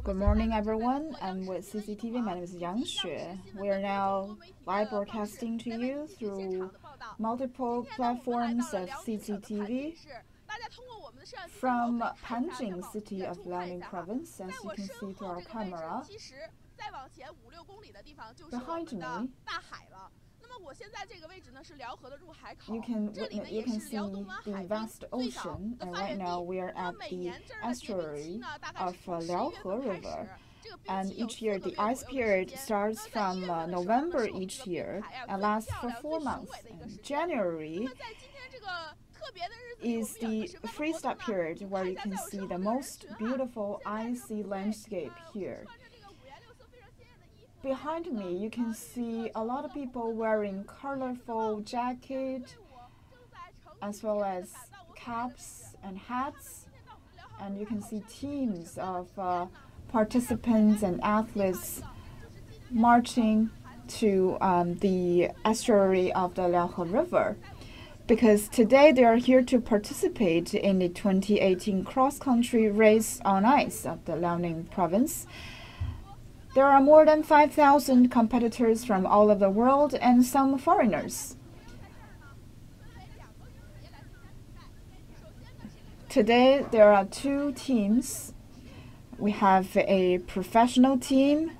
Good morning, everyone. I'm with CCTV. My name is Yang Xue. We are now live broadcasting to you through multiple platforms of CCTV from Panjin city of Liaodong province, as you can see through our camera. Behind me, you can see the vast ocean, and right now we are at the estuary of Liaohe River. And each year the ice period starts from November each year and lasts for 4 months. And January is the freeze-up period where you can see the most beautiful icy landscape here. Behind me, you can see a lot of people wearing colorful jackets as well as caps and hats. And you can see teams of participants and athletes marching to the estuary of the Liaohe River, because today they are here to participate in the 2018 cross-country race on ice of the Liaodong province. There are more than 5,000 competitors from all over the world and some foreigners. Today there are 2 teams. We have a professional team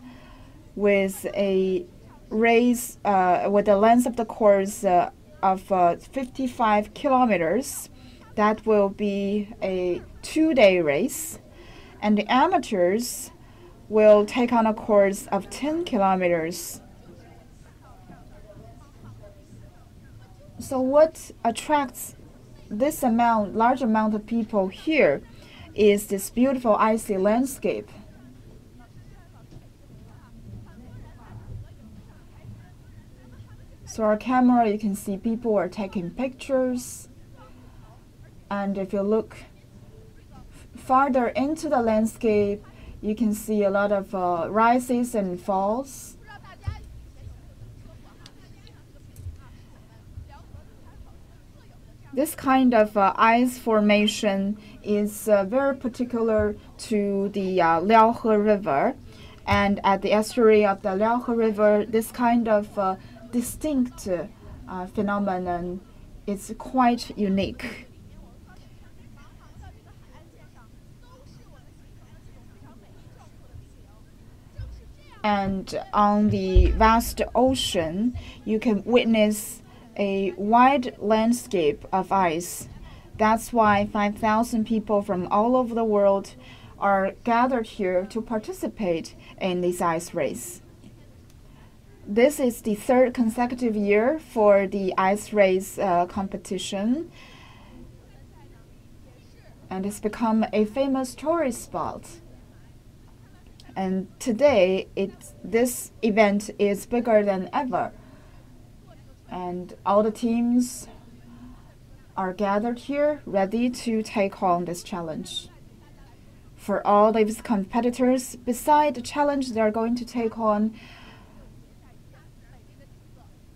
with a race with a length of the course of 55 kilometers. That will be a 2-day race. And the amateurs will take on a course of 10 kilometers. So what attracts this large amount of people here is this beautiful icy landscape. So our camera, you can see people are taking pictures. And if you look farther into the landscape, you can see a lot of rises and falls. This kind of ice formation is very particular to the Liaohe River. And at the estuary of the Liaohe River, this kind of distinct phenomenon is quite unique. And on the vast ocean, you can witness a wide landscape of ice. That's why 5,000 people from all over the world are gathered here to participate in this ice race. This is the 3rd consecutive year for the ice race competition, and it's become a famous tourist spot. And today, this event is bigger than ever. And all the teams are gathered here, ready to take on this challenge. For all these competitors, beside the challenge they are going to take on,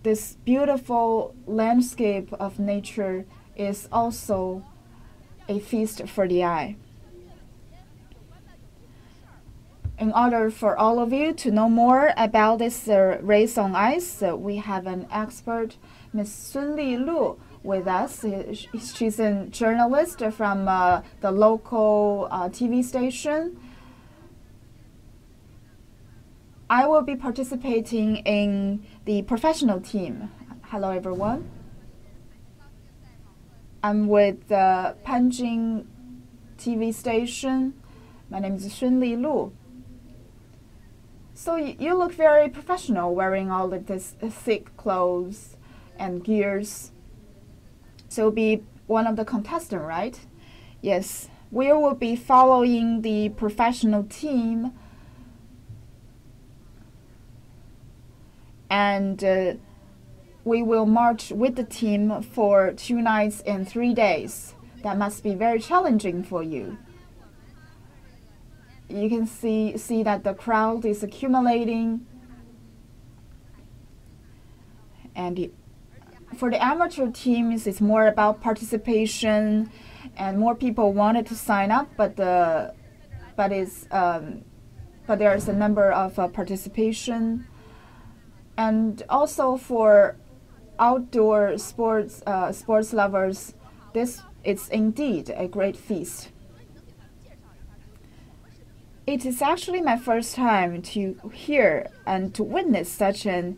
this beautiful landscape of nature is also a feast for the eye. In order for all of you to know more about this race on ice, we have an expert, Ms. Sunli Lu, with us. She's a journalist from the local TV station. I will be participating in the professional team. Hello, everyone. I'm with the Panjin TV station. My name is Sunli Lu. So you look very professional, wearing all of this thick clothes and gears. So you'll be one of the contestants, right? Yes, we will be following the professional team, and we will march with the team for 2 nights and 3 days. That must be very challenging for you. You can see that the crowd is accumulating. And for the amateur teams, it's more about participation and more people wanted to sign up, but there's a number of participation, and also for outdoor sports lovers, this is indeed a great feast. It is actually my first time to hear and to witness such an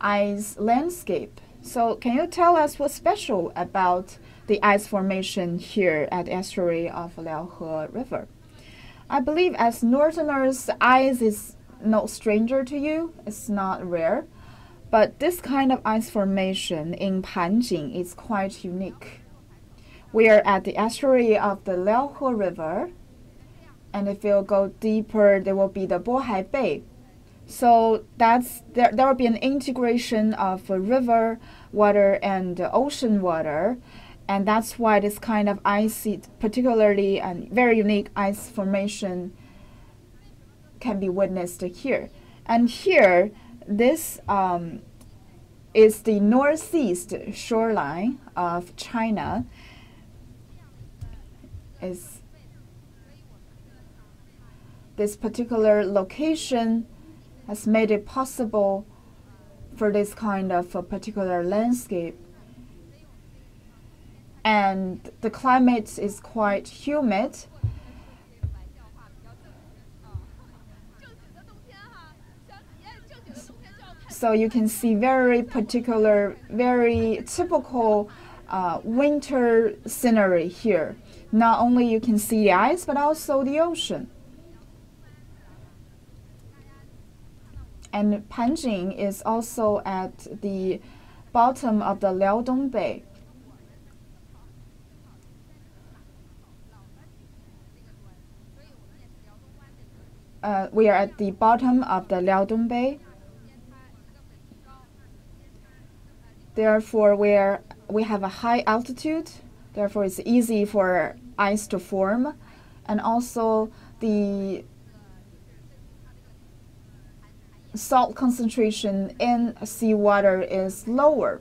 ice landscape. So can you tell us what's special about the ice formation here at the estuary of Liaohe River? I believe as northerners, ice is no stranger to you. It's not rare. But this kind of ice formation in Panjing is quite unique. We are at the estuary of the Liaohe River, and if you go deeper, there will be the Bohai Bay. So there will be an integration of river water and ocean water, and that's why this kind of icy, particularly and very unique ice formation can be witnessed here. And here, this is the northeast shoreline of China. This particular location has made it possible for this kind of a particular landscape. And the climate is quite humid. So you can see very particular, very typical winter scenery here. Not only you can see the ice, but also the ocean. And Panjing is also at the bottom of the Liaodong Bay. We are at the bottom of the Liaodong Bay. Therefore, we have a high altitude. Therefore, it's easy for ice to form. And also, the salt concentration in seawater is lower.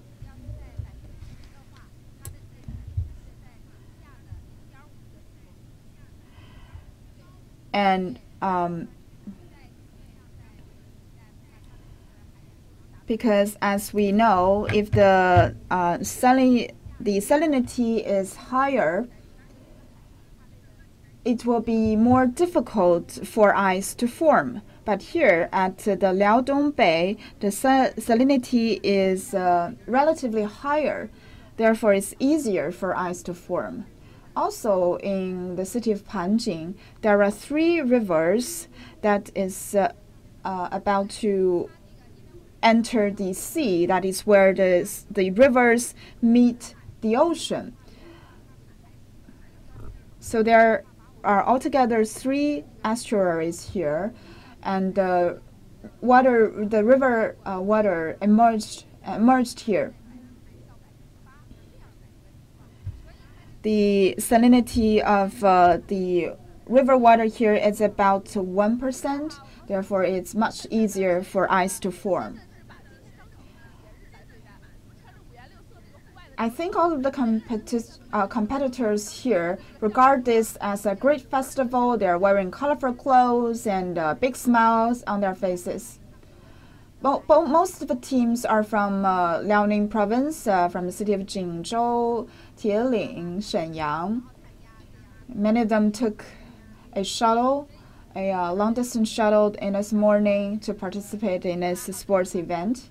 And because as we know, if the salinity is higher, it will be more difficult for ice to form. But here at the Liaodong Bay, the salinity is relatively higher. Therefore, it's easier for ice to form. Also, in the city of Panjing, there are 3 rivers that is about to enter the sea. That is where the rivers meet the ocean. So there are altogether 3 estuaries here, and the river water emerged here. The salinity of the river water here is about 1%. Therefore, it's much easier for ice to form. I think all of the competitors here regard this as a great festival. They're wearing colorful clothes and big smiles on their faces. Most of the teams are from Liaoning province, from the city of Jingzhou, Tieling, Shenyang. Many of them took a shuttle, a long-distance shuttle in this morning to participate in this sports event.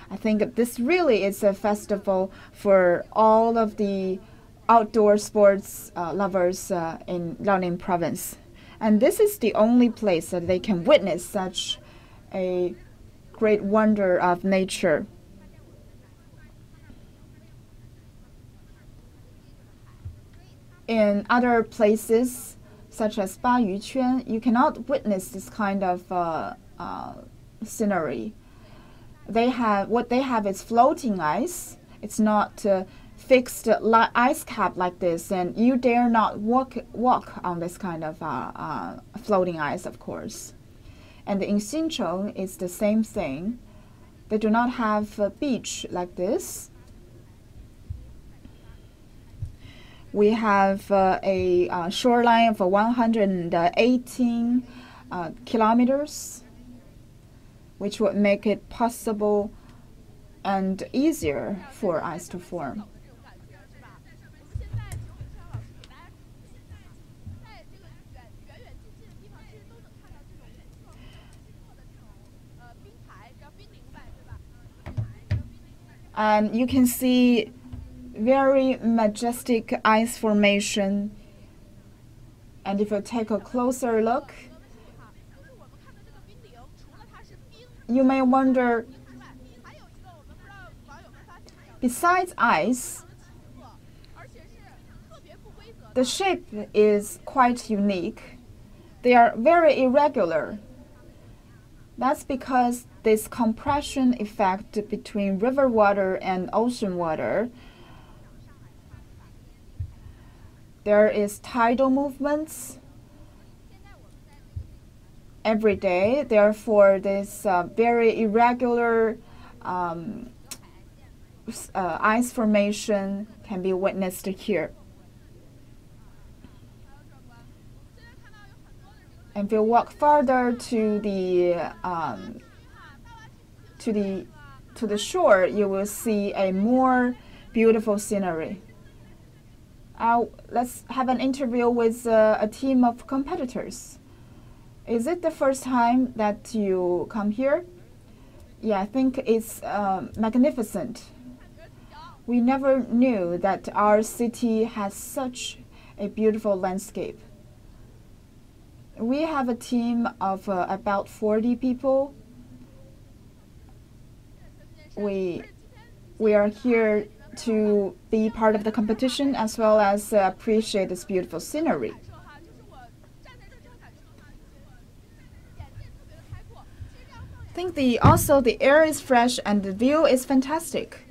I think this really is a festival for all of the outdoor sports lovers in Liaoning province. And this is the only place that they can witness such a great wonder of nature. In other places, such as Bayuquan, you cannot witness this kind of scenery. What they have is floating ice. It's not fixed ice cap like this, and you dare not walk on this kind of floating ice, of course. And in Xincheng, it's the same thing. They do not have a beach like this. We have a shoreline of 118 kilometers, which would make it possible and easier for ice to form. And you can see very majestic ice formation. And if you take a closer look, you may wonder, besides ice, the shape is quite unique. They are very irregular. That's because this compression effect between river water and ocean water, there is tidal movements every day. Therefore, this very irregular ice formation can be witnessed here. And if you walk further to the shore, you will see a more beautiful scenery. Let's have an interview with a team of competitors. Is it the first time that you come here? Yeah, I think it's magnificent. We never knew that our city has such a beautiful landscape. We have a team of about 40 people. We are here to be part of the competition as well as appreciate this beautiful scenery. I think also the air is fresh and the view is fantastic.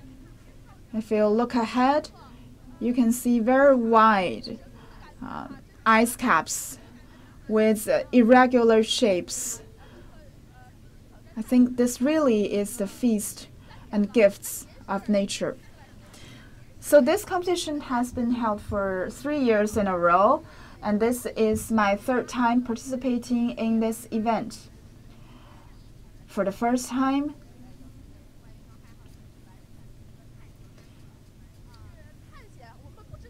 If you look ahead, you can see very wide ice caps with irregular shapes. I think this really is the feast and gifts of nature. So this competition has been held for 3 years in a row, and this is my third time participating in this event. For the first time,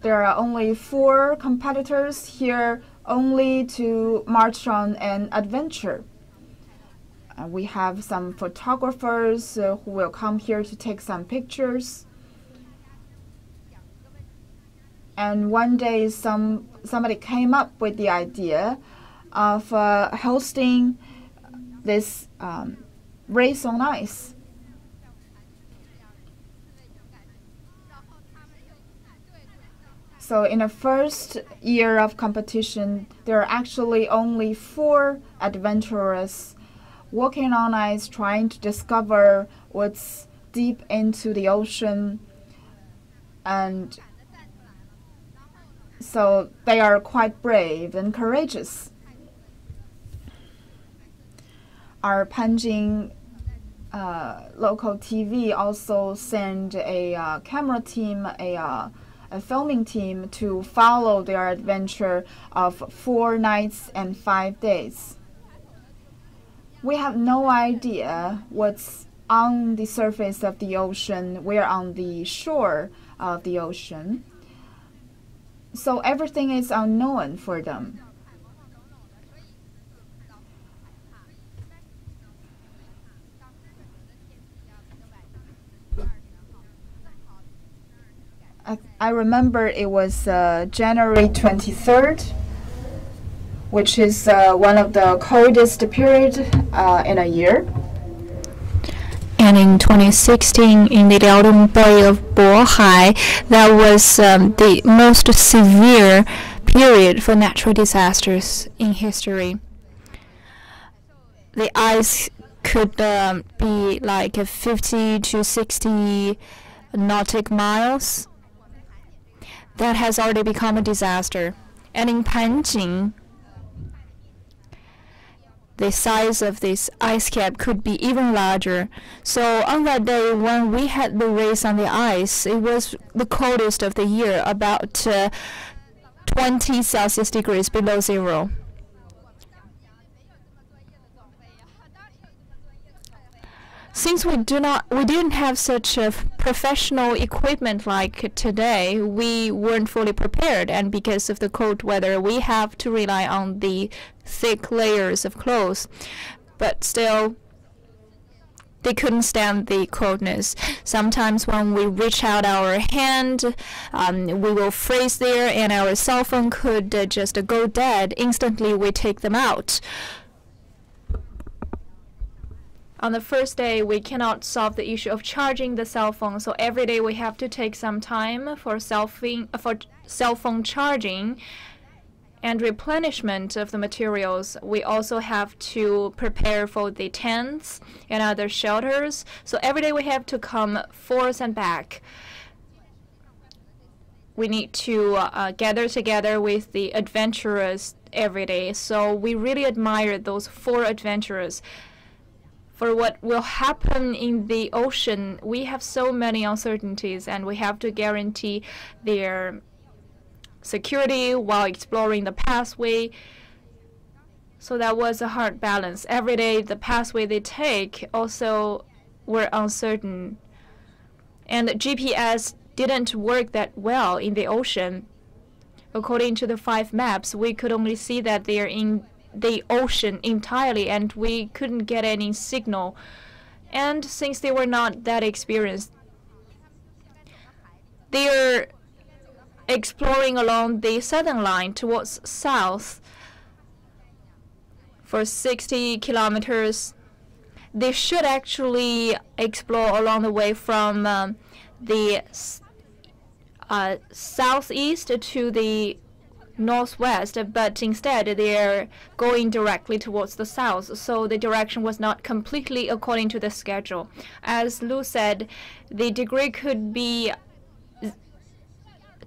there are only 4 competitors here only to march on an adventure. We have some photographers who will come here to take some pictures. And one day somebody came up with the idea of hosting this race on ice. So in the first year of competition, there are actually only 4 adventurers walking on ice, trying to discover what's deep into the ocean. And so they are quite brave and courageous. Our Panjin local TV also sent a camera team, a filming team to follow their adventure of 4 nights and 5 days. We have no idea what's on the surface of the ocean. We're on the shore of the ocean. So everything is unknown for them. I remember it was January 23rd, which is one of the coldest period in a year. And in 2016, in the Liaodong Bay of Bohai, that was the most severe period for natural disasters in history. The ice could be like 50 to 60 nautical miles. That has already become a disaster. And in Panjin, the size of this ice cap could be even larger. So on that day when we had the race on the ice, it was the coldest of the year, about 20 Celsius degrees below zero. Since we didn't have such a professional equipment like today, we weren't fully prepared, and because of the cold weather, we have to rely on the thick layers of clothes. But still, they couldn't stand the coldness. Sometimes when we reach out our hand, we will freeze there, and our cell phone could just go dead. Instantly, we take them out. On the first day, we cannot solve the issue of charging the cell phone, so every day we have to take some time for cell phone charging and replenishment of the materials. We also have to prepare for the tents and other shelters, so every day we have to come forth and back. We need to gather together with the adventurers every day, so we really admire those 4 adventurers. For what will happen in the ocean, we have so many uncertainties, and we have to guarantee their security while exploring the pathway. So that was a hard balance. Every day, the pathway they take also were uncertain. And the GPS didn't work that well in the ocean. According to the 5 maps, we could only see that they are in the ocean entirely, and we couldn't get any signal. And since they were not that experienced, they are exploring along the southern line towards south for 60 kilometers. They should actually explore along the way from the southeast to the northwest, but instead they're going directly towards the south, so the direction was not completely according to the schedule. As Lu said, the degree could be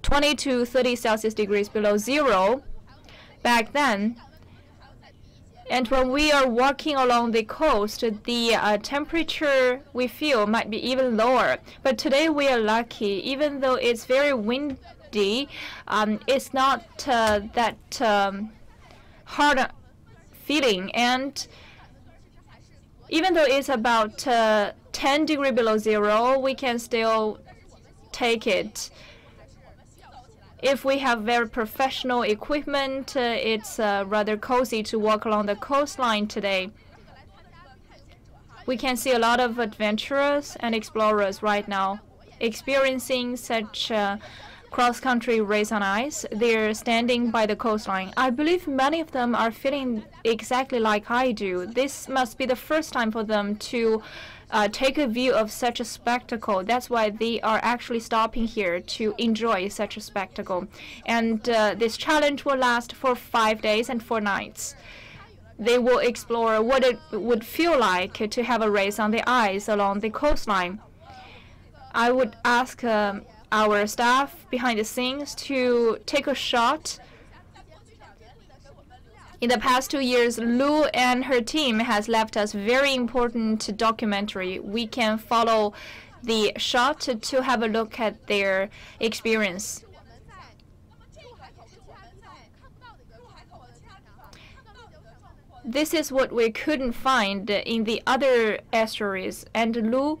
20 to 30 Celsius degrees below zero back then. And when we are walking along the coast, the temperature we feel might be even lower. But today we are lucky, even though it's very windy, it's not that hard feeling, and even though it's about 10 degrees below zero, we can still take it. If we have very professional equipment, it's rather cozy to walk along the coastline today. We can see a lot of adventurers and explorers right now experiencing such cross-country race on ice. They're standing by the coastline. I believe many of them are feeling exactly like I do. This must be the first time for them to take a view of such a spectacle. That's why they are actually stopping here to enjoy such a spectacle. And this challenge will last for 5 days and 4 nights. They will explore what it would feel like to have a race on the ice along the coastline. I would ask our staff behind the scenes to take a shot. In the past 2 years, Lu and her team has left us very important documentary. We can follow the shot to have a look at their experience. This is what we couldn't find in the other estuaries. And Lu,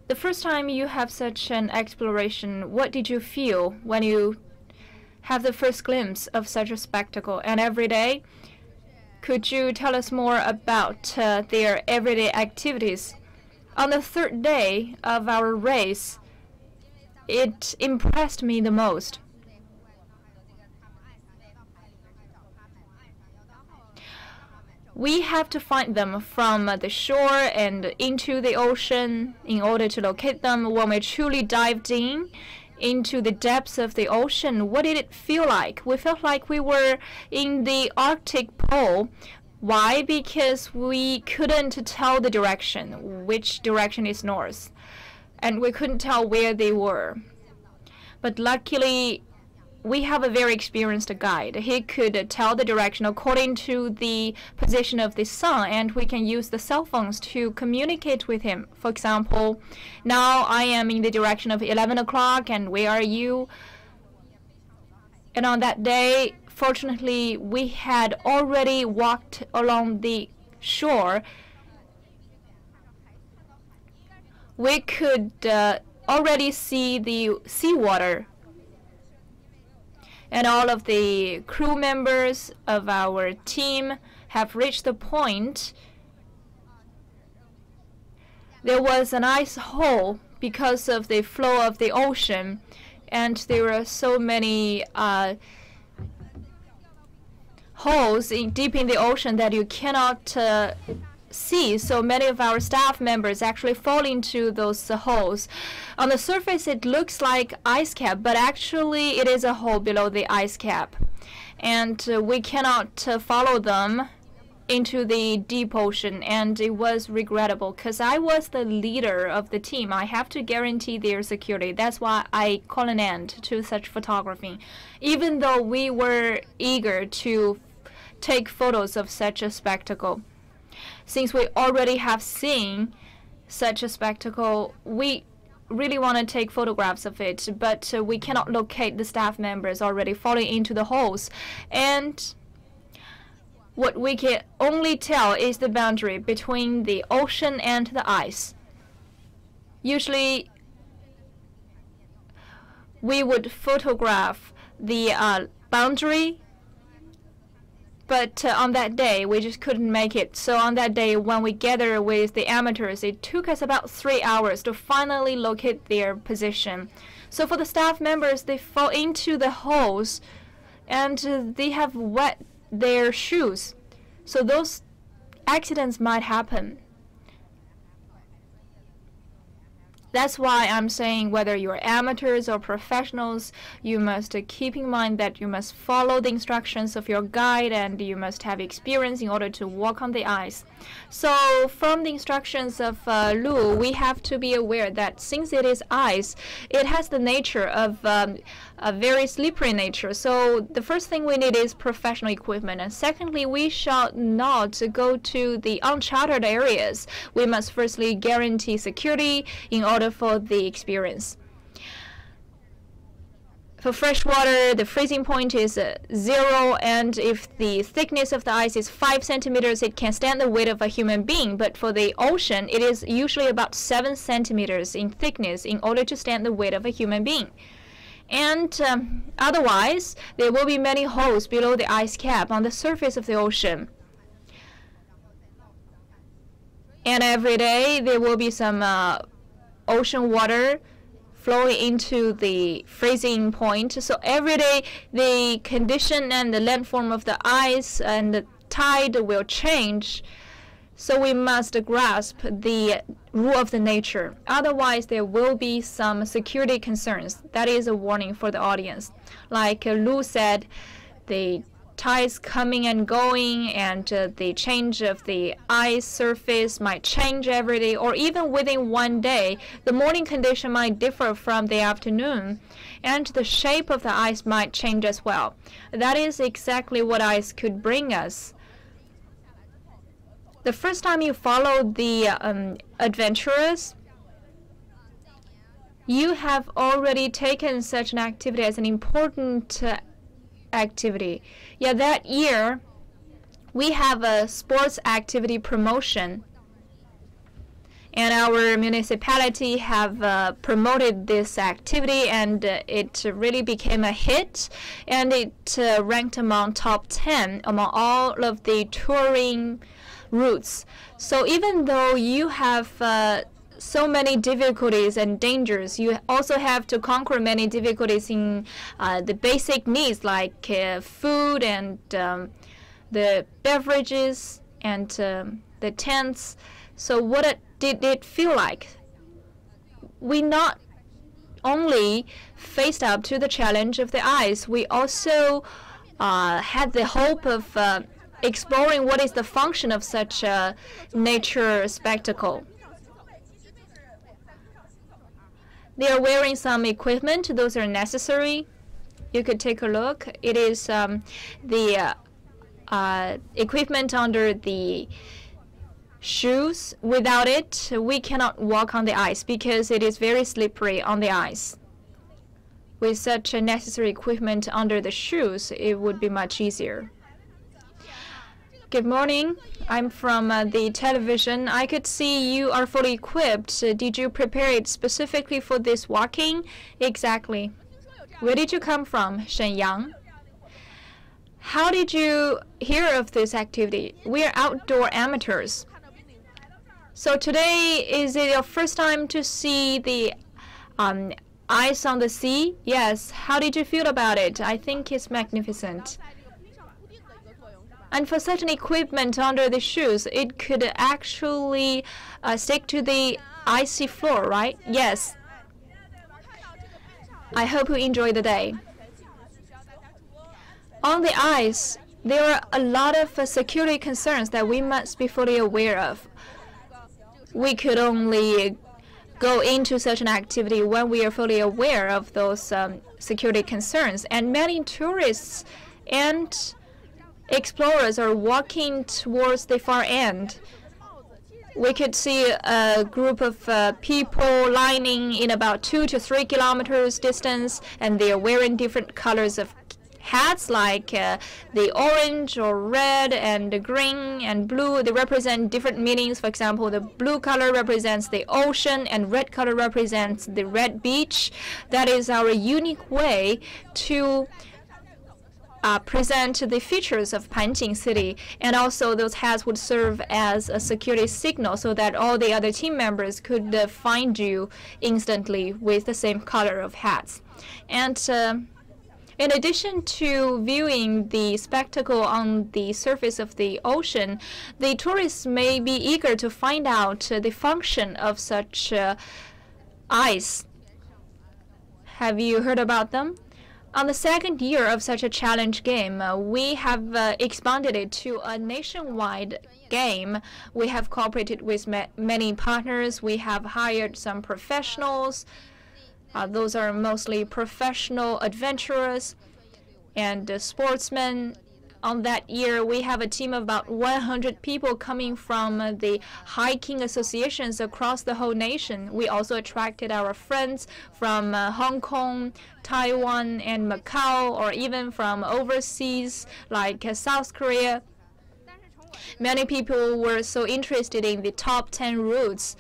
the first time you have such an exploration, what did you feel when you have the first glimpse of such a spectacle? And every day, could you tell us more about their everyday activities? On the 3rd day of our race, it impressed me the most. We have to find them from the shore and into the ocean in order to locate them. When we truly dived into the depths of the ocean, what did it feel like? We felt like we were in the Arctic Pole. Why? Because we couldn't tell the direction, which direction is north, and we couldn't tell where they were. But luckily, we have a very experienced guide. He could tell the direction according to the position of the sun, and we can use the cell phones to communicate with him. For example, now I am in the direction of 11 o'clock, and where are you? And on that day, fortunately, we had already walked along the shore. We could already see the seawater. And all of the crew members of our team have reached the point. There was an ice hole because of the flow of the ocean, and there were so many holes deep in the ocean that you cannot see. So many of our staff members actually fall into those holes. On the surface, it looks like ice cap, but actually it is a hole below the ice cap, and we cannot follow them into the deep ocean, and it was regrettable because I was the leader of the team. I have to guarantee their security. That's why I call an end to such photography, even though we were eager to take photos of such a spectacle. Since we already have seen such a spectacle, we really want to take photographs of it, but we cannot locate the staff members already falling into the holes. And what we can only tell is the boundary between the ocean and the ice. Usually, we would photograph the boundary, but on that day, we just couldn't make it. So on that day, when we gathered with the amateurs, it took us about 3 hours to finally locate their position. So for the staff members, they fall into the holes, and they have wet their shoes. So those accidents might happen. That's why I'm saying whether you're amateurs or professionals, you must keep in mind that you must follow the instructions of your guide, and you must have experience in order to walk on the ice. So from the instructions of Lu, we have to be aware that since it is ice, it has the nature of a very slippery nature. So the first thing we need is professional equipment, and secondly, we shall not go to the uncharted areas. We must firstly guarantee security in order for the experience. For freshwater, the freezing point is 0, and if the thickness of the ice is 5 centimeters, it can stand the weight of a human being. But for the ocean, it is usually about 7 centimeters in thickness in order to stand the weight of a human being. And otherwise, there will be many holes below the ice cap on the surface of the ocean. And every day, there will be some ocean water flowing into the freezing point. So every day, the condition and the landform of the ice and the tide will change. So we must grasp the rule of the nature. Otherwise, there will be some security concerns. That is a warning for the audience. Like Lu said, the tides coming and going, and the change of the ice surface might change every day, or even within one day. The morning condition might differ from the afternoon, and the shape of the ice might change as well. That is exactly what ice could bring us. The first time you follow the adventurers, you have already taken such an activity as an important activity. Yeah, that year we have a sports activity promotion, and our municipality have promoted this activity, and it really became a hit, and it ranked among top 10 among all of the touring routes. So even though you have so many difficulties and dangers, you also have to conquer many difficulties in the basic needs like food and the beverages and the tents. So what did it feel like? We not only faced up to the challenge of the ice, we also had the hope of exploring what is the function of such a nature spectacle. They are wearing some equipment. Those are necessary. You could take a look. It is the equipment under the shoes. Without it, we cannot walk on the ice because it is very slippery on the ice. With such a necessary equipment under the shoes, it would be much easier. Good morning. I'm from the television. I could see you are fully equipped. Did you prepare it specifically for this walking? Exactly. Where did you come from? Shenyang. How did you hear of this activity? We are outdoor amateurs. So today, is it your first time to see the ice on the sea? Yes. How did you feel about it? I think it's magnificent. And for such an equipment under the shoes, it could actually stick to the icy floor, right? Yes. I hope you enjoy the day. On the ice, there are a lot of security concerns that we must be fully aware of. We could only go into such an activity when we are fully aware of those security concerns. And many tourists and explorers are walking towards the far end. We could see a group of people lining in about 2 to 3 kilometers distance, and they are wearing different colors of hats, like the orange or red and the green and blue. They represent different meanings. For example, the blue color represents the ocean and red color represents the red beach. That is our unique way to present the features of Panjin city, and also those hats would serve as a security signal so that all the other team members could find you instantly with the same color of hats. And in addition to viewing the spectacle on the surface of the ocean, the tourists may be eager to find out the function of such ice. Have you heard about them? On the second year of such a challenge game, we have expanded it to a nationwide game. We have cooperated with many partners. We have hired some professionals. Those are mostly professional adventurers and sportsmen. On that year, we have a team of about 100 people coming from the hiking associations across the whole nation. We also attracted our friends from Hong Kong, Taiwan, and Macau, or even from overseas like South Korea. Many people were so interested in the top 10 routes.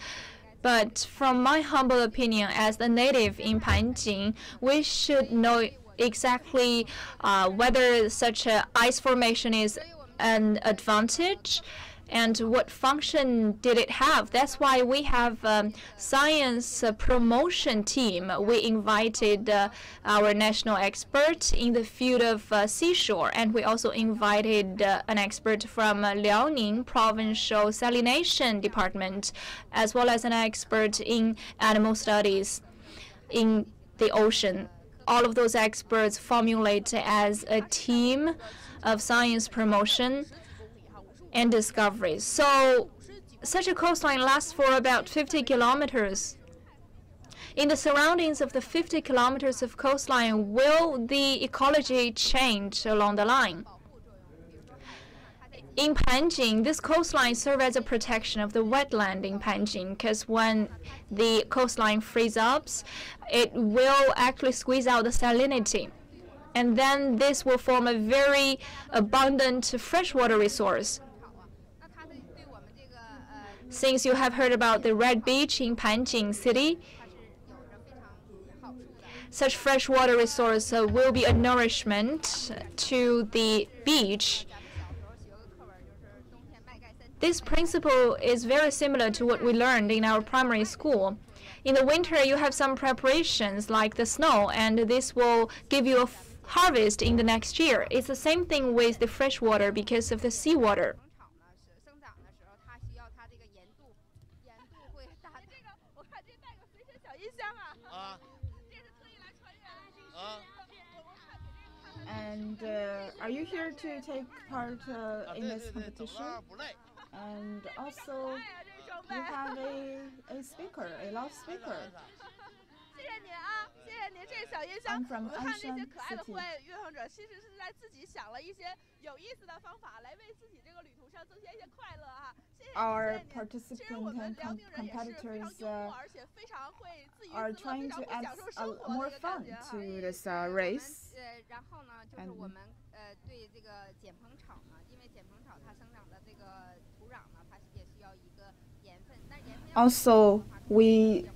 But from my humble opinion, as a native in Panjin, we should know exactly whether such an ice formation is an advantage and what function did it have. That's why we have science promotion team. We invited our national expert in the field of seashore, and we also invited an expert from Liaoning Provincial Salination Department, as well as an expert in animal studies in the ocean. All of those experts formulate as a team of science promotion and discovery. So such a coastline lasts for about 50 kilometers. In the surroundings of the 50 kilometers of coastline, will the ecology change along the line? In Panjin, this coastline serves as a protection of the wetland in Panjin, because when the coastline freezes up, it will actually squeeze out the salinity. And then this will form a very abundant freshwater resource. Since you have heard about the Red Beach in Panjin City, such freshwater resource will be a nourishment to the beach. This principle is very similar to what we learned in our primary school. In the winter, you have some preparations like the snow, and this will give you a harvest in the next year. It's the same thing with the fresh water because of the seawater. And are you here to take part in this competition? And also, you have a speaker, a loudspeaker. I'm from Anshan City. Our participants and competitors are trying to add more fun to this race. And also, we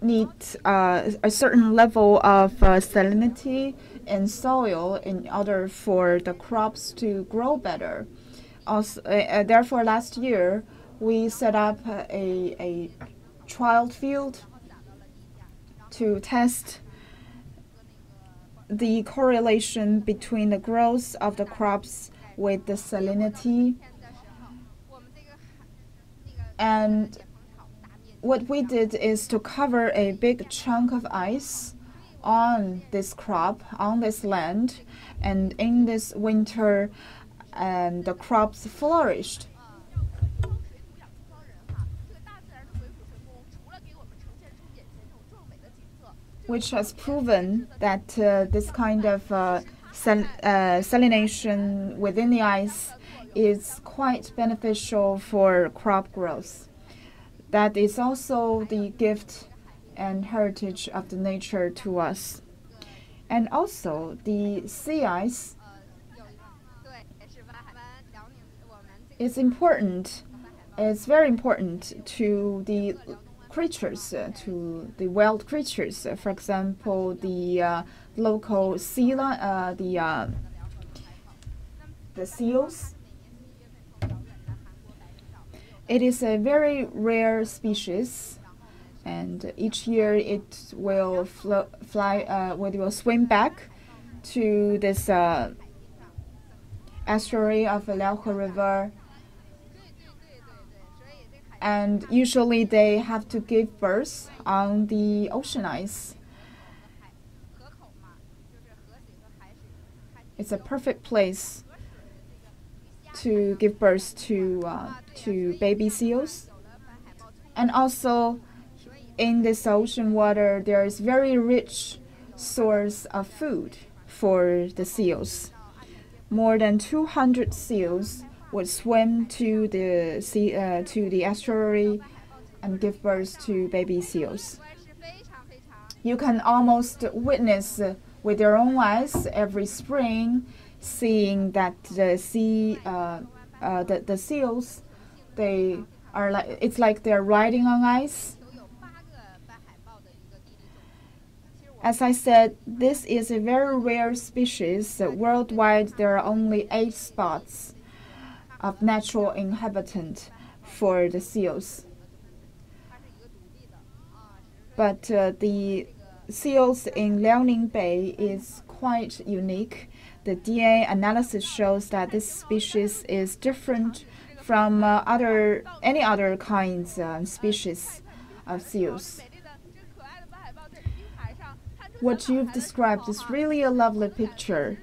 need a certain level of salinity in soil in order for the crops to grow better. Also, therefore, last year we set up a trial field to test the correlation between the growth of the crops with the salinity. And what we did is to cover a big chunk of ice on this crop, on this land, and in this winter, the crops flourished. Which has proven that this kind of salination within the ice is quite beneficial for crop growth. That is also the gift and heritage of the nature to us. And also the sea ice is important. It's very important to the creatures, to the wild creatures. For example, the local sea the seals. It is a very rare species, and each year it will will swim back to this estuary of the Liaodong River. And usually they have to give birth on the ocean ice. It's a perfect place to give birth to baby seals. And also in this ocean water, there is very rich source of food for the seals. More than 200 seals would swim to the estuary and give birth to baby seals. You can almost witness with your own eyes every spring, seeing that the seals, it's like they're riding on ice. As I said, this is a very rare species. Worldwide, there are only 8 spots of natural inhabitant for the seals. But the seals in Liaodong Bay is quite unique. The DNA analysis shows that this species is different from any other kinds species of seals. What you've described is really a lovely picture,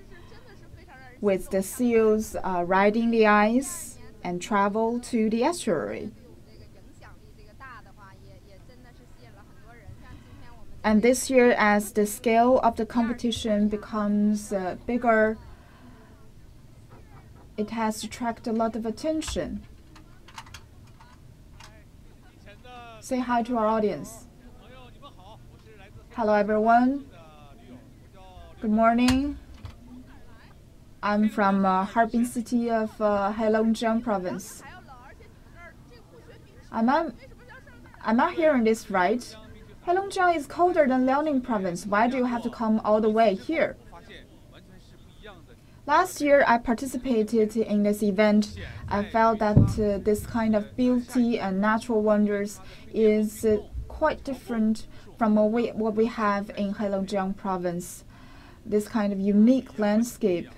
with the seals riding the ice and travel to the estuary. And this year, as the scale of the competition becomes bigger, it has attracted a lot of attention. Say hi to our audience. Hello, everyone. Good morning. I'm from Harbin city of Heilongjiang province. Am I hearing this right? Heilongjiang is colder than Liaodong province. Why do you have to come all the way here? Last year, I participated in this event. I felt that this kind of beauty and natural wonders is quite different from what we have in Heilongjiang province. This kind of unique landscape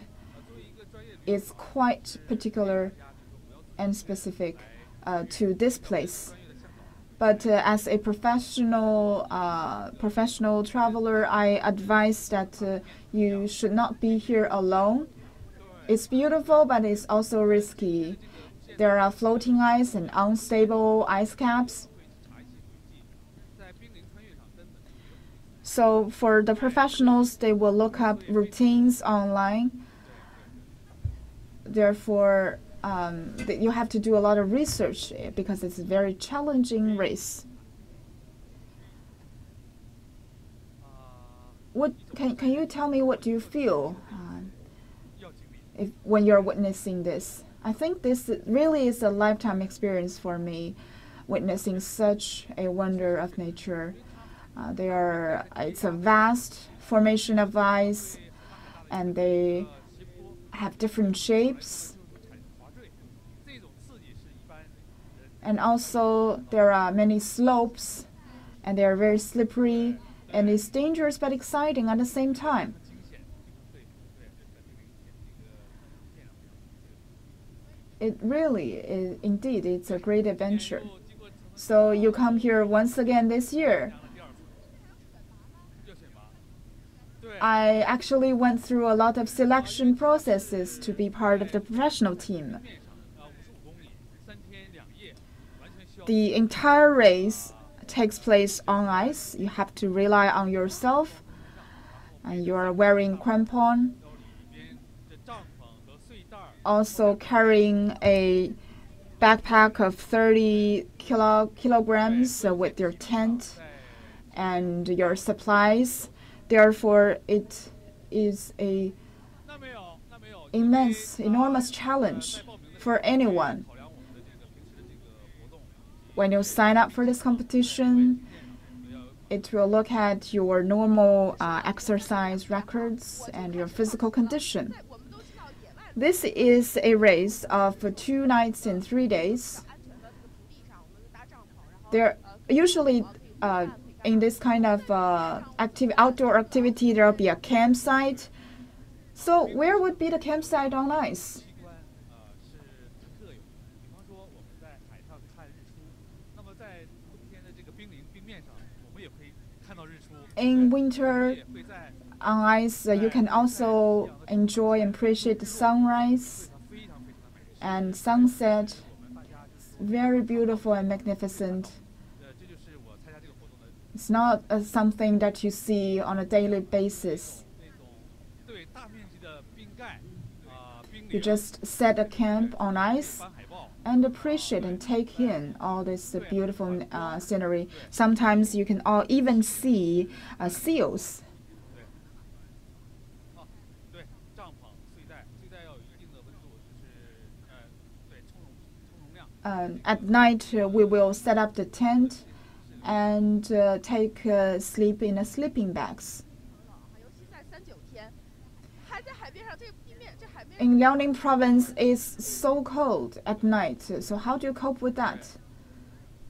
is quite particular and specific to this place. But as a professional traveler, I advise that you should not be here alone. It's beautiful, but it's also risky. There are floating ice and unstable ice caps. So for the professionals, they will look up routines online. Therefore, you have to do a lot of research because it's a very challenging race. What can you tell me? What do you feel when you're witnessing this? I think this really is a lifetime experience for me, witnessing such a wonder of nature. It's a vast formation of ice, and they have different shapes. And also there are many slopes, and they are very slippery, and it's dangerous but exciting at the same time. It really is, indeed, it's a great adventure. So you come here once again this year. I actually went through a lot of selection processes to be part of the professional team. The entire race takes place on ice. You have to rely on yourself, and you are wearing crampon, also carrying a backpack of 30 kilograms with your tent and your supplies. Therefore, it is an enormous challenge for anyone. When you sign up for this competition, it will look at your normal exercise records and your physical condition. This is a race of 2 nights and 3 days. There usually in this kind of outdoor activity, there will be a campsite. So where would be the campsite on ice? In winter, on ice, you can also enjoy and appreciate the sunrise and sunset. It's very beautiful and magnificent. It's not something that you see on a daily basis. You just set a camp on ice and appreciate and take in all this beautiful scenery. Sometimes you can even see seals. At night, we will set up the tent and take sleep in sleeping bags. In Liaodong province, it's so cold at night. So how do you cope with that?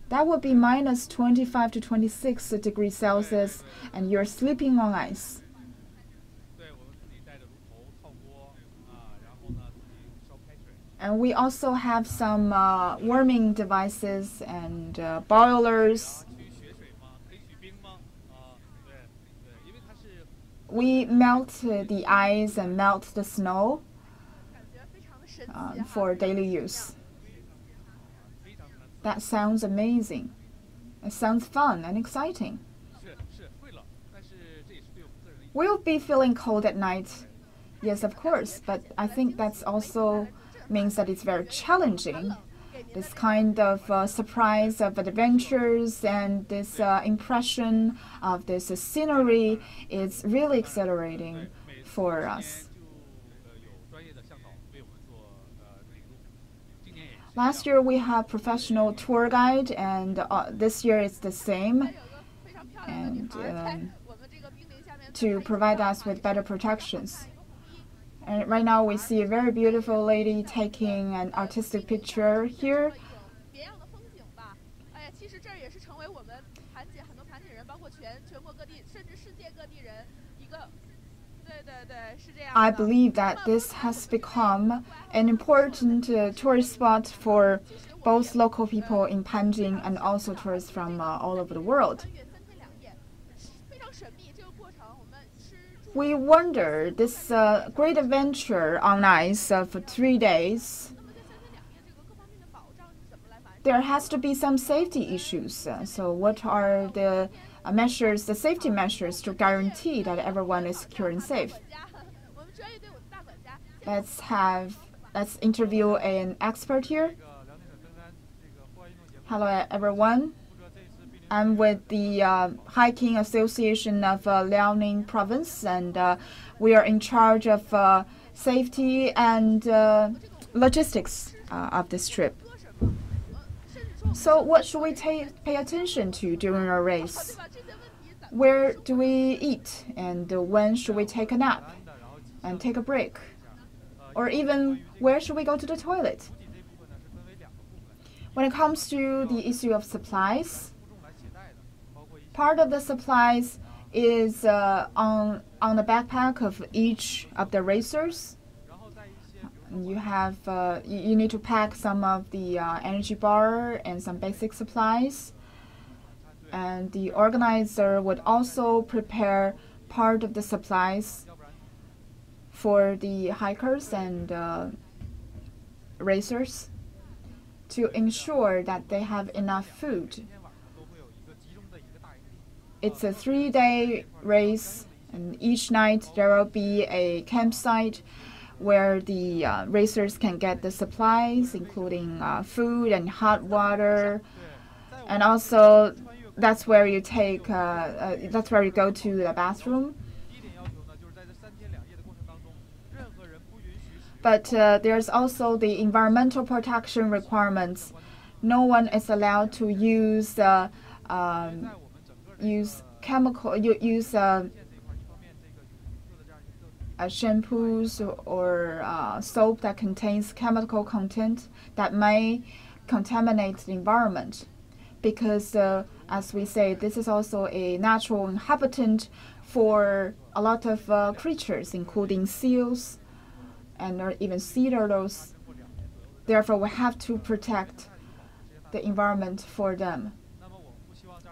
That would be minus 25 to 26 degrees Celsius, and you're sleeping on ice. And we also have some warming devices and boilers. We melt the ice and melt the snow for daily use. That sounds amazing. It sounds fun and exciting. We'll be feeling cold at night. Yes, of course, but I think that's also means that it's very challenging. This kind of surprise of adventures and this impression of this scenery is really exhilarating for us. Last year we had professional tour guide, and this year it's the same. And to provide us with better protections. And right now we see a very beautiful lady taking an artistic picture here. I believe that this has become an important tourist spot for both local people in Panjin and also tourists from all over the world. We wonder this great adventure on ice for 3 days. There has to be some safety issues. So what are the measures, the safety measures to guarantee that everyone is secure and safe. Let's interview an expert here. Hello, everyone. I'm with the Hiking Association of Liaodong Province, and we are in charge of safety and logistics of this trip. So what should we pay attention to during our race? Where do we eat, and when should we take a nap and take a break? Or even, where should we go to the toilet? When it comes to the issue of supplies, part of the supplies is on the backpack of each of the racers. You need to pack some of the energy bar and some basic supplies. And the organizer would also prepare part of the supplies for the hikers and racers to ensure that they have enough food. It's a 3-day race, and each night there will be a campsite where the racers can get the supplies, including food and hot water, and also that's where you go to the bathroom. But there's also the environmental protection requirements. No one is allowed to use shampoos or soap that contains chemical content that may contaminate the environment. Because, as we say, this is also a natural inhabitant for a lot of creatures, including seals and even sea turtles. Therefore, we have to protect the environment for them.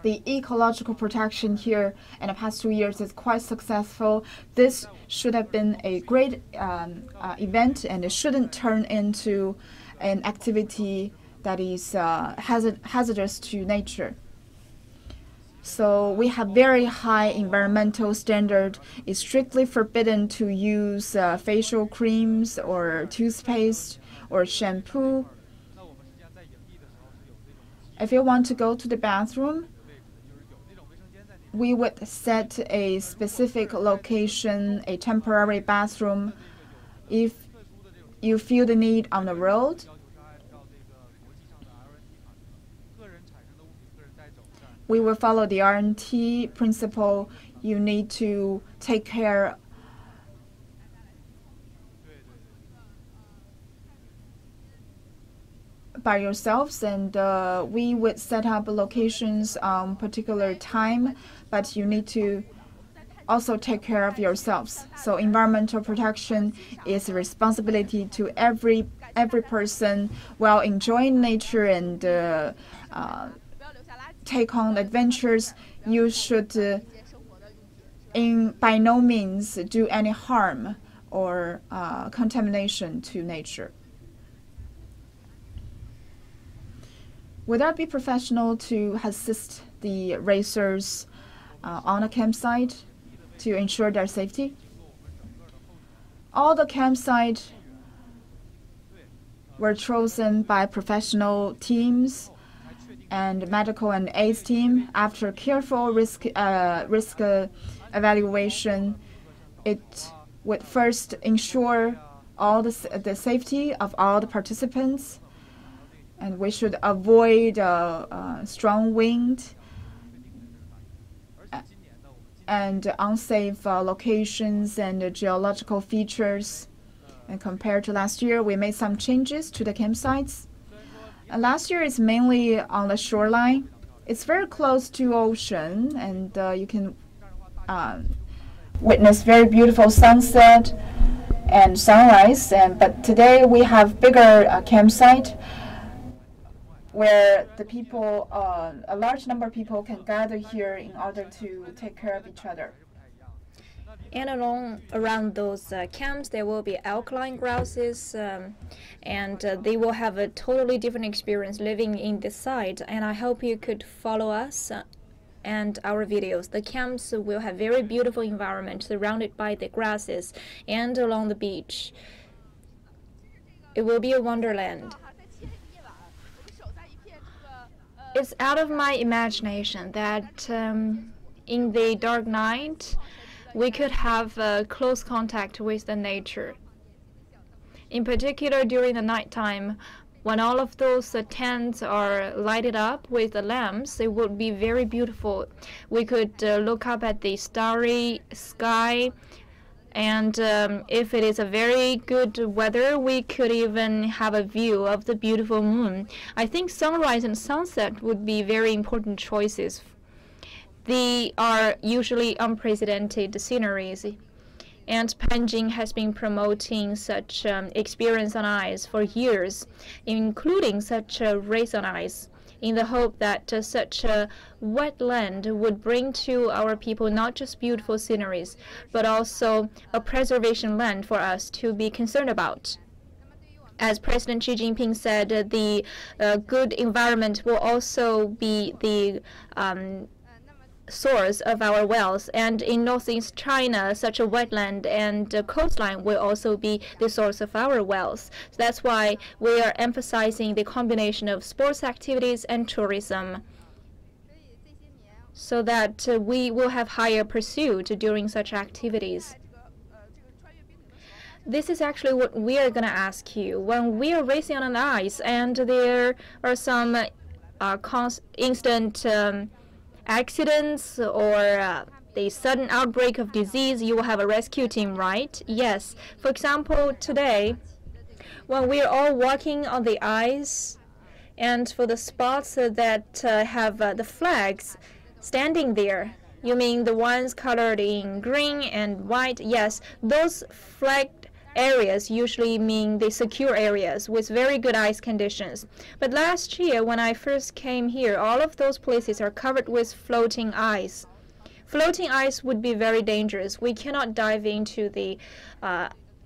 The ecological protection here in the past 2 years is quite successful. This should have been a great event, and it shouldn't turn into an activity that is hazardous to nature. So we have very high environmental standard. It's strictly forbidden to use facial creams or toothpaste or shampoo. If you want to go to the bathroom, we would set a specific location, a temporary bathroom. If you feel the need on the road, we will follow the R&T principle. You need to take care by yourselves, and we would set up locations on particular time, but you need to also take care of yourselves. So environmental protection is a responsibility to every person while enjoying nature and take on adventures. You should by no means do any harm or contamination to nature. Would that be professional to assist the racers on a campsite to ensure their safety? All the campsites were chosen by professional teams and medical and aids team after careful risk evaluation. It would first ensure all the safety of all the participants, and we should avoid strong wind and unsafe locations and geological features. And compared to last year, we made some changes to the campsites. Last year is mainly on the shoreline. It's very close to ocean, and you can witness very beautiful sunset and sunrise. But today we have bigger campsite where the people, a large number of people can gather here in order to take care of each other. And around those camps, there will be alkaline grasses, and they will have a totally different experience living in the site. And I hope you could follow us and our videos. The camps will have very beautiful environment surrounded by the grasses and along the beach. It will be a wonderland. It's out of my imagination that in the dark night, we could have close contact with the nature. In particular, during the nighttime, when all of those tents are lighted up with the lamps, it would be very beautiful. We could look up at the starry sky, and if it is a very good weather, we could even have a view of the beautiful moon. I think sunrise and sunset would be very important choices. They are usually unprecedented sceneries, and Panjin has been promoting such experience on ice for years, including such a race on ice, in the hope that such a wetland would bring to our people not just beautiful sceneries, but also a preservation land for us to be concerned about. As President Xi Jinping said, the good environment will also be the source of our wealth, and in northeast China, such a wetland and coastline will also be the source of our wealth. So that's why we are emphasizing the combination of sports activities and tourism, so that we will have higher pursuit during such activities. This is actually what we are going to ask you. When we are racing on ice and there are some instant accidents or the sudden outbreak of disease, you will have a rescue team, right? Yes. For example, today, when we are all walking on the ice, and for the spots that have the flags standing there, you mean the ones colored in green and white? Yes, those flagged areas usually mean the secure areas with very good ice conditions. But last year, when I first came here, all of those places are covered with floating ice. Floating ice would be very dangerous. We cannot dive into the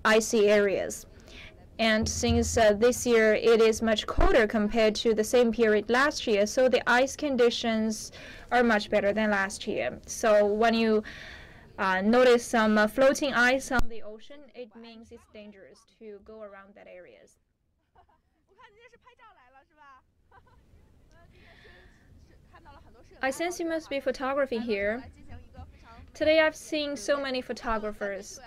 icy areas. And since this year it is much colder compared to the same period last year, so the ice conditions are much better than last year. So when you notice some floating ice on the ocean, it means it's dangerous to go around that areas. I sense you must be photographing here. Today I've seen so many photographers.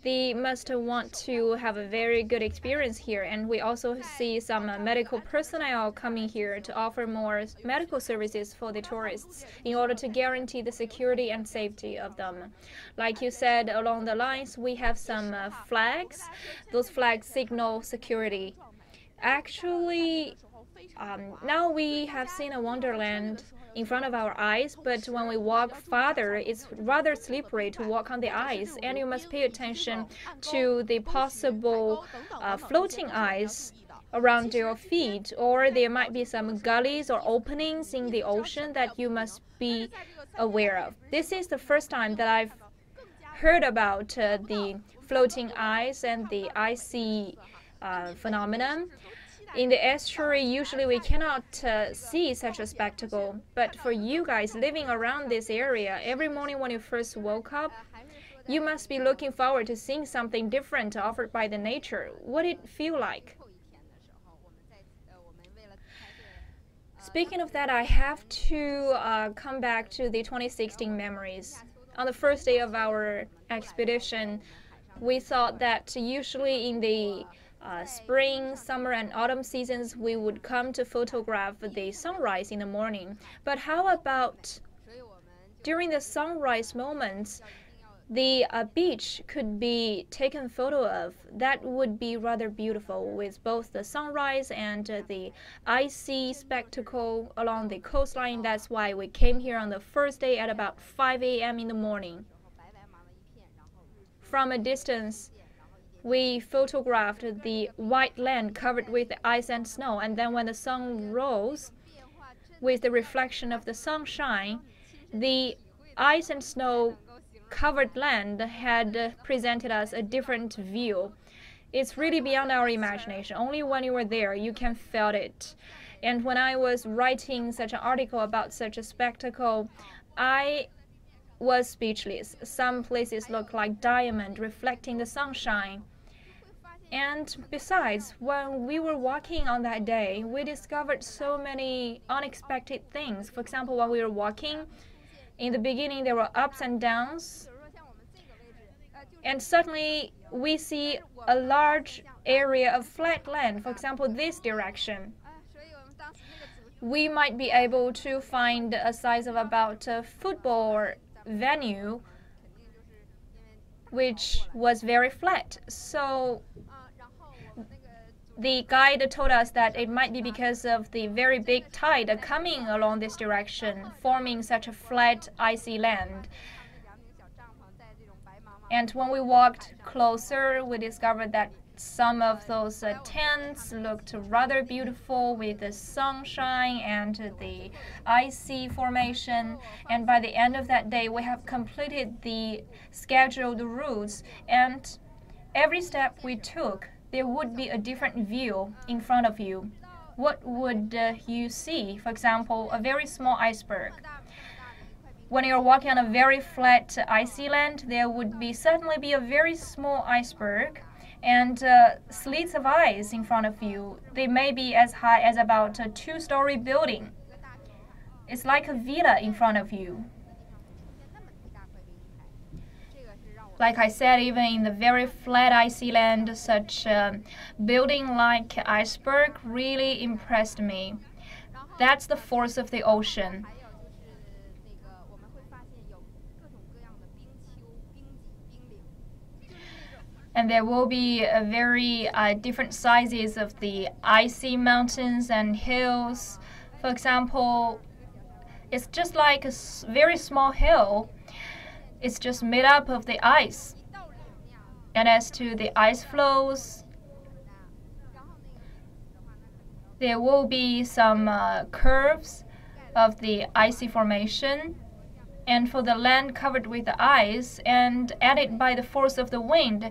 They must want to have a very good experience here, and we also see some medical personnel coming here to offer more medical services for the tourists in order to guarantee the security and safety of them. Like you said, along the lines we have some flags. Those flags signal security. Actually, now we have seen a wonderland in front of our eyes, but when we walk farther, it's rather slippery to walk on the ice, and you must pay attention to the possible floating ice around your feet, or there might be some gullies or openings in the ocean that you must be aware of. This is the first time that I've heard about the floating ice and the icy phenomenon. In the estuary, usually we cannot see such a spectacle, but for you guys living around this area, every morning when you first woke up, you must be looking forward to seeing something different offered by the nature. What did it feel like? Speaking of that, I have to come back to the 2016 memories. On the first day of our expedition, we thought that usually in the spring, summer, and autumn seasons, we would come to photograph the sunrise in the morning. But how about during the sunrise moments, the beach could be taken photo of? That would be rather beautiful, with both the sunrise and the icy spectacle along the coastline. That's why we came here on the first day at about 5 a.m. in the morning. From a distance, we photographed the white land covered with ice and snow, and then when the sun rose, with the reflection of the sunshine, the ice and snow covered land had presented us a different view. It's really beyond our imagination. Only when you were there you can feel it. And when I was writing such an article about such a spectacle, I was speechless. Some places look like diamond reflecting the sunshine. And besides, when we were walking on that day, we discovered so many unexpected things. For example, when we were walking, in the beginning there were ups and downs. And suddenly we see a large area of flat land. For example, this direction. We might be able to find a size of about a football venue, which was very flat. So the guide told us that it might be because of the very big tide coming along this direction, forming such a flat, icy land. And when we walked closer, we discovered that some of those tents looked rather beautiful with the sunshine and the icy formation. And by the end of that day, we have completed the scheduled routes. And every step we took, there would be a different view in front of you. What would you see? For example, a very small iceberg. When you're walking on a very flat, icy land, there would suddenly be a very small iceberg and slits of ice in front of you. They may be as high as about a 2-story building. It's like a villa in front of you. Like I said, even in the very flat, icy land, such a building-like iceberg really impressed me. That's the force of the ocean. And there will be very different sizes of the icy mountains and hills. For example, it's just like a very small hill. It's just made up of the ice. And as to the ice flows, there will be some curves of the icy formation. And for the land covered with the ice and added by the force of the wind,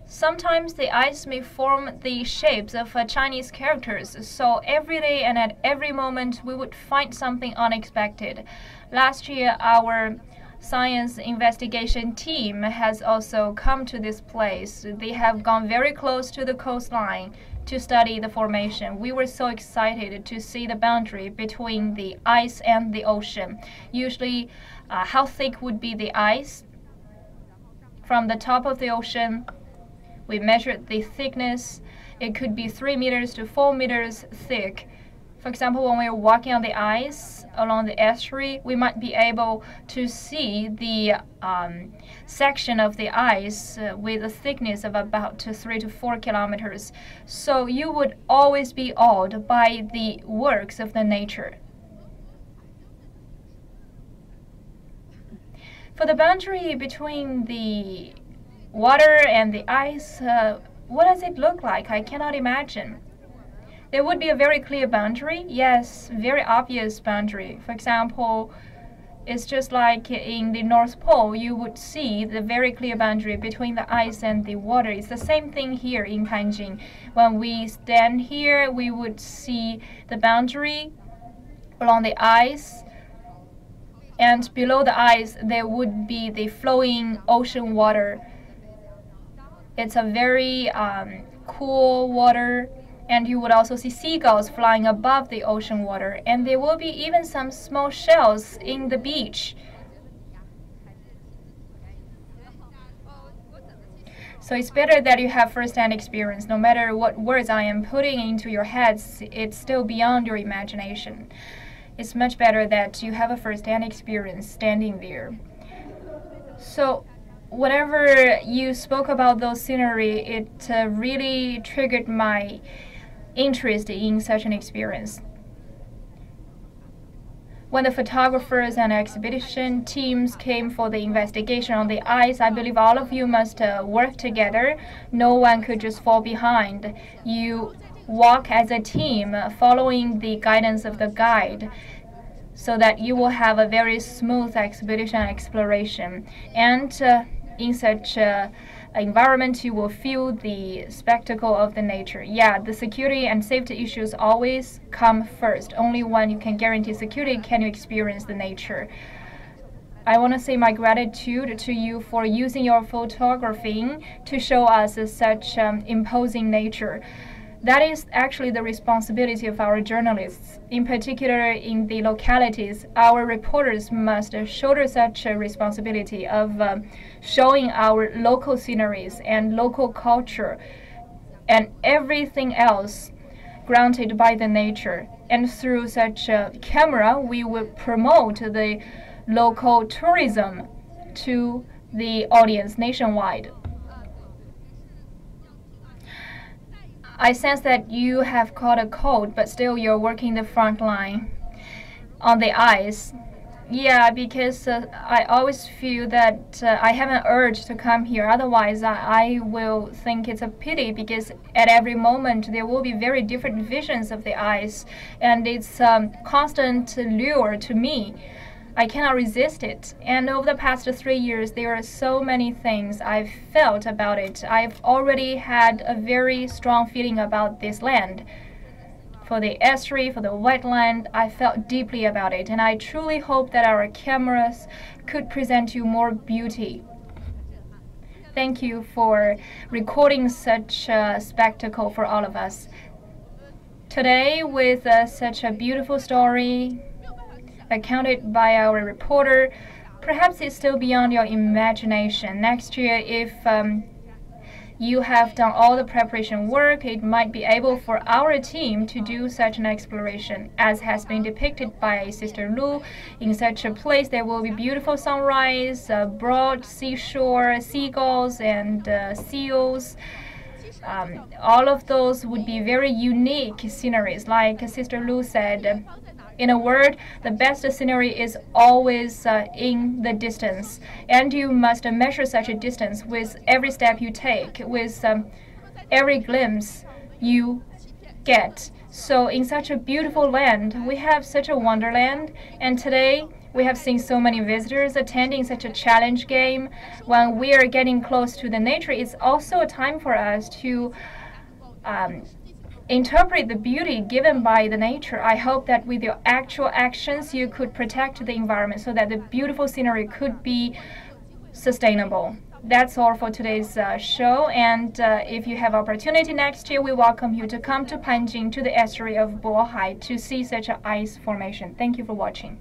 sometimes the ice may form the shapes of Chinese characters. So every day and at every moment we would find something unexpected. Last year, our science investigation team has also come to this place. They have gone very close to the coastline to study the formation. We were so excited to see the boundary between the ice and the ocean. Usually, how thick would be the ice? From the top of the ocean, we measured the thickness. It could be 3 meters to 4 meters thick. For example, when we were walking on the ice along the estuary, we might be able to see the section of the ice with a thickness of about 3 to 4 kilometers. So you would always be awed by the works of the nature. For the boundary between the water and the ice, what does it look like? I cannot imagine. There would be a very clear boundary. Yes, very obvious boundary. For example, it's just like in the North Pole, you would see the very clear boundary between the ice and the water. It's the same thing here in Panjin. When we stand here, we would see the boundary along the ice. And below the ice, there would be the flowing ocean water. It's a very cool water. And you would also see seagulls flying above the ocean water. And there will be even some small shells in the beach. So it's better that you have first-hand experience. No matter what words I am putting into your heads, it's still beyond your imagination. It's much better that you have a first-hand experience standing there. So whenever you spoke about those scenery, it really triggered my interest in such an experience. When the photographers and expedition teams came for the investigation on the ice, I believe all of you must work together. No one could just fall behind. You walk as a team, following the guidance of the guide, so that you will have a very smooth expedition exploration. And in such environment, you will feel the spectacle of the nature. Yeah, the security and safety issues always come first. Only when you can guarantee security can you experience the nature. I want to say my gratitude to you for using your photographing to show us such imposing nature. That is actually the responsibility of our journalists. In particular, in the localities, our reporters must shoulder such a responsibility of showing our local sceneries and local culture and everything else granted by the nature. And through such a camera, we will promote the local tourism to the audience nationwide. I sense that you have caught a cold, but still you're working the front line on the ice. Yeah, because I always feel that I have an urge to come here. Otherwise, I will think it's a pity because at every moment there will be very different visions of the ice, and it's a constant lure to me. I cannot resist it. And over the past 3 years, there are so many things I've felt about it. I've already had a very strong feeling about this land. For the estuary, for the wetland, I felt deeply about it. And I truly hope that our cameras could present you more beauty. Thank you for recording such a spectacle for all of us. Today, with such a beautiful story, accounted by our reporter, perhaps it's still beyond your imagination. Next year, if you have done all the preparation work, it might be able for our team to do such an exploration, as has been depicted by Sister Lu. In such a place, there will be beautiful sunrise, broad seashore, seagulls, and seals. All of those would be very unique sceneries. Like Sister Lu said, in a word, the best scenery is always in the distance, and you must measure such a distance with every step you take, with every glimpse you get. So in such a beautiful land, we have such a wonderland, and today we have seen so many visitors attending such a challenge game. When we are getting close to the nature, it's also a time for us to interpret the beauty given by the nature. I hope that with your actual actions, you could protect the environment so that the beautiful scenery could be sustainable. That's all for today's show. And if you have opportunity next year, we welcome you to come to Panjin, to the estuary of Bohai, to see such an ice formation. Thank you for watching.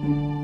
Thank you.